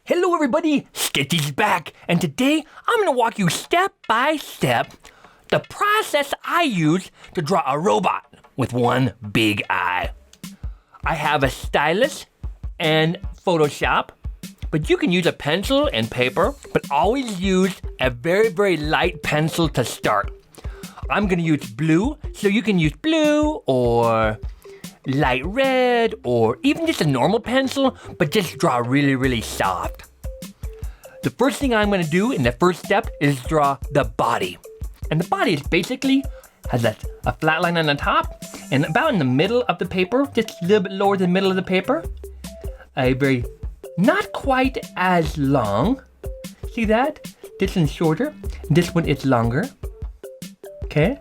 Hello everybody, Sketchy's back, and today I'm going to walk you step by step the process I use to draw a robot with one big eye. I have a stylus and Photoshop, but you can use a pencil and paper, but always use a very light pencil to start. I'm going to use blue, so you can use blue or light red or even just a normal pencil, but just draw really soft. The first thing I'm going to do in the first step is draw the body. And the body is basically has a flat line on the top and about in the middle of the paper, just a little bit lower than the middle of the paper, a very not quite as long. See that? This one's shorter, this one is longer. Okay?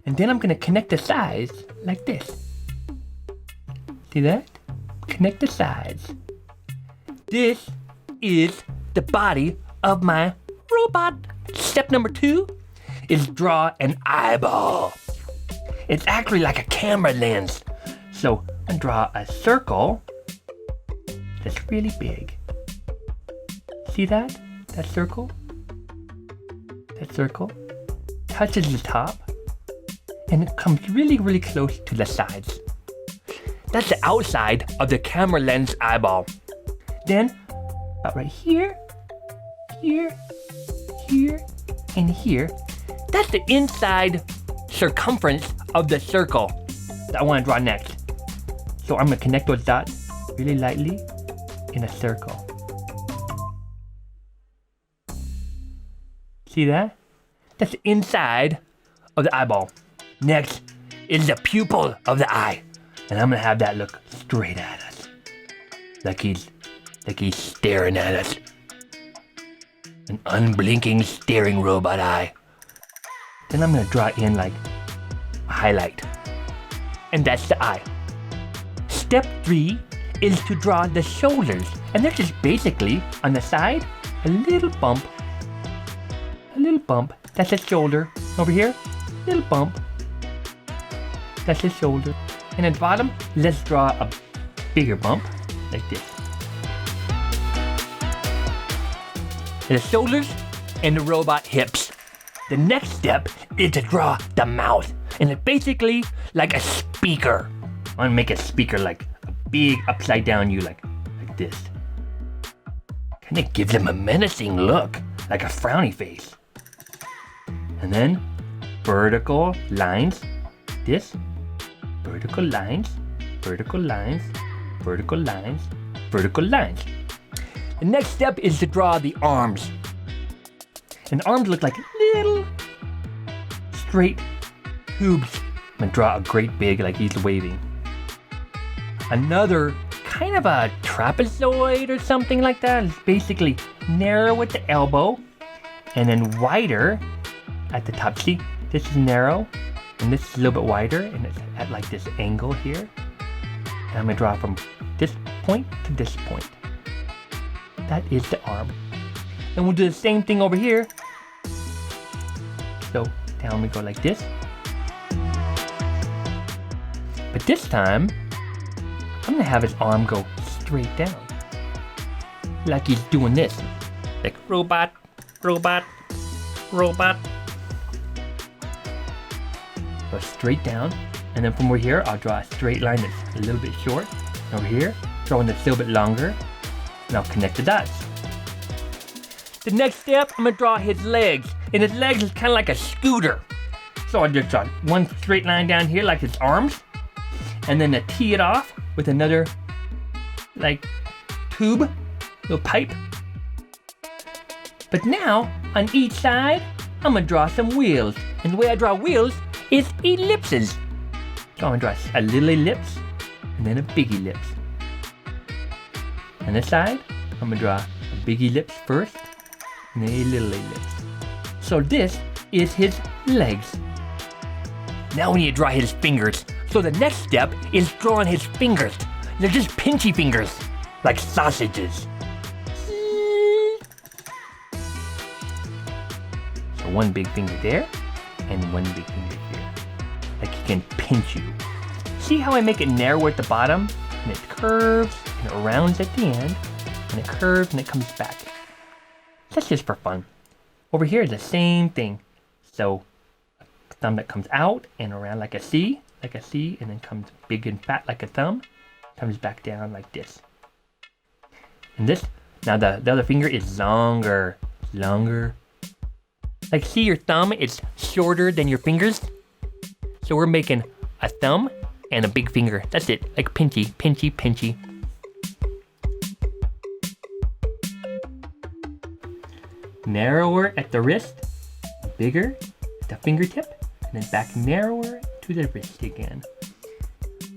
And then I'm going to connect the sides like this. See that? Connect the sides. This is the body of my robot. Step number 2 is draw an eyeball. It's actually like a camera lens. So I'm going to draw a circle that's really big. See that? That circle? That circle touches the top and it comes really close to the sides. That's the outside of the camera lens eyeball. Then, about right here, here, and here, that's the inside circumference of the circle that I want to draw next. So I'm going to connect those dots really lightly in a circle. See that? That's the inside of the eyeball. Next is the pupil of the eye. And I'm gonna have that look straight at us. Like he's staring at us. An unblinking staring robot eye. Then I'm gonna draw in like a highlight. And that's the eye. Step 3 is to draw the shoulders. And they're just basically on the side, a little bump. A little bump. That's his shoulder. Over here, little bump. That's his shoulder. And at the bottom, let's draw a bigger bump, like this. The shoulders and the robot hips. The next step is to draw the mouth. And it's basically like a speaker. I want to make a speaker like a big upside down U, like this. Kind of gives him a menacing look, like a frowny face. And then vertical lines, this. Vertical lines, vertical lines, vertical lines, vertical lines. The next step is to draw the arms. And the arms look like little straight tubes. I'm gonna draw a great big, like he's waving. Another kind of a trapezoid or something like that. It's basically narrow at the elbow and then wider at the top. See, this is narrow. And this is a little bit wider, and it's at like this angle here. And I'm gonna draw from this point to this point. That is the arm. And we'll do the same thing over here. So down we go like this. But this time, I'm gonna have his arm go straight down. Like he's doing this. Like robot, robot, robot. Go straight down, and then from over here I'll draw a straight line that's a little bit short. And over here, drawing that's a little bit longer, and I'll connect the dots. The next step, I'm gonna draw his legs, and his legs is kind of like a scooter. So I'll just draw one straight line down here like his arms, and then I tee it off with another like tube, little pipe. But now on each side, I'm gonna draw some wheels, and the way I draw wheels is ellipses. So I'm gonna draw a little ellipse and then a big ellipse. On this side, I'm gonna draw a big ellipse first and then a little ellipse. So this is his legs. Now we need to draw his fingers. So the next step is drawing his fingers. They're just pinchy fingers, like sausages. So one big finger there and one big finger here. Like he can pinch you. See how I make it narrow at the bottom? And it curves and it rounds at the end. and it curves and it comes back. That's just for fun. Over here is the same thing. So a thumb that comes out and around like a C, and then comes big and fat like a thumb, comes back down like this. And this, now the other finger is longer. Like see your thumb, it's shorter than your fingers. So we're making a thumb and a big finger. That's it, like pinchy. Narrower at the wrist, bigger at the fingertip, and then back narrower to the wrist again.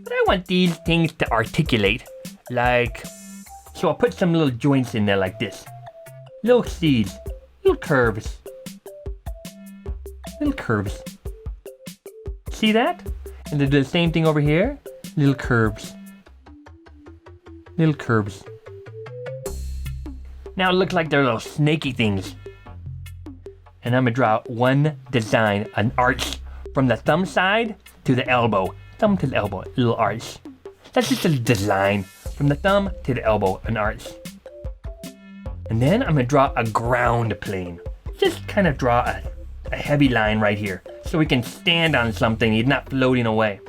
But I want these things to articulate, like, so I'll put some little joints in there like this. Little C's, little curves. See that? And then do the same thing over here. Little curves. Now it looks like they're little snaky things. And I'm gonna draw one design, an arch from the thumb side to the elbow. Thumb to the elbow, little arch. That's just a design from the thumb to the elbow, an arch. And then I'm gonna draw a ground plane. Just kind of draw a heavy line right here so we can stand on something, he's not floating away.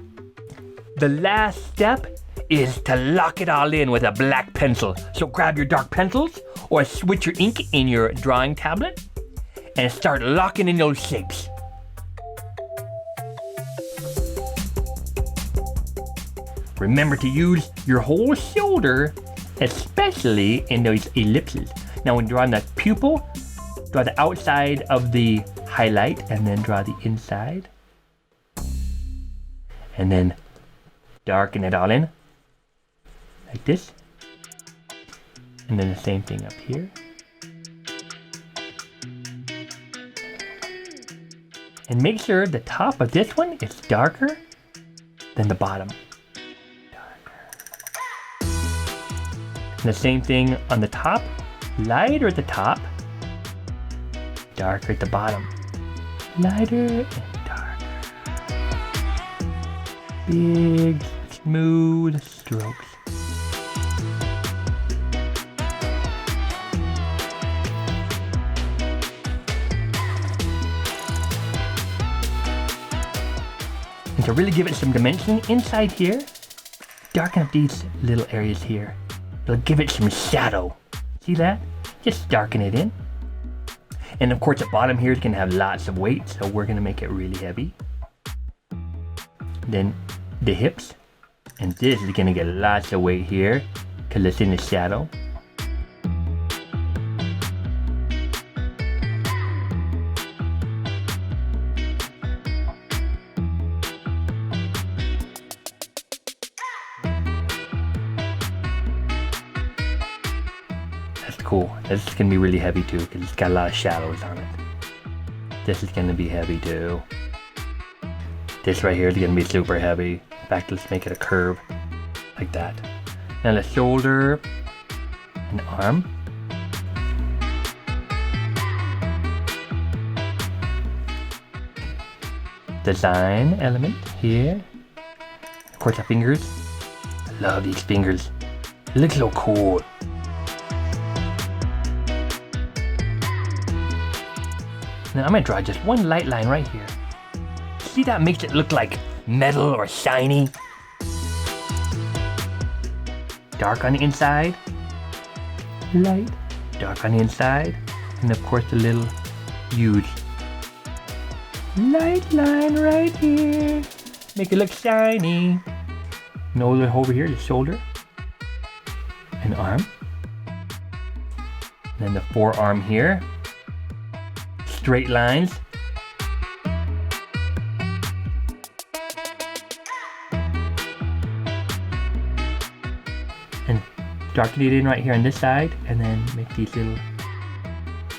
The last step is to lock it all in with a black pencil. So grab your dark pencils or switch your ink in your drawing tablet and start locking in those shapes. Remember to use your whole shoulder, especially in those ellipses. Now when drawing the pupil, draw the outside of the highlight and then draw the inside. And then darken it all in, like this. And then the same thing up here. And make sure the top of this one is darker than the bottom. And the same thing on the top, lighter at the top, darker at the bottom. Lighter and darker. Big, smooth strokes. And to really give it some dimension inside here, darken up these little areas here. It'll give it some shadow. See that? Just darken it in. And of course the bottom here is going to have lots of weight, so we're going to make it really heavy. Then the hips, and this is going to get lots of weight here because it's in the shadow. Cool. This is going to be really heavy too because it's got a lot of shadows on it. This is going to be heavy too. This right here is going to be super heavy. In fact, let's make it a curve like that. Now the shoulder and arm. Design element here. Of course the fingers. I love these fingers. It looks so cool. Now I'm going to draw just one light line right here. See, that makes it look like metal or shiny. Dark on the inside. Light. Dark on the inside. And of course the little U's. Light line right here. Make it look shiny. And over here, the shoulder. And arm. And then the forearm here. Straight lines. And darken it in right here on this side, and then make these little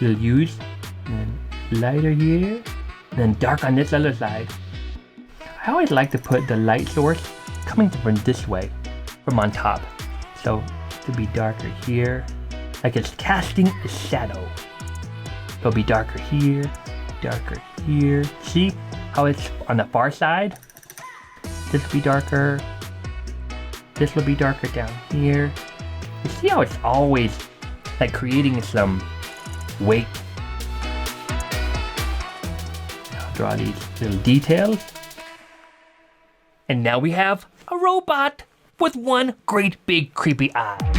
U's, and then lighter here, and then dark on this other side. I always like to put the light source coming from this way, from on top. So to be darker here, like it's casting a shadow. It'll be darker here, darker here. See how it's on the far side? This will be darker. This will be darker down here. You see how it's always like creating some weight. I'll draw these little details. And now we have a robot with one great big creepy eye.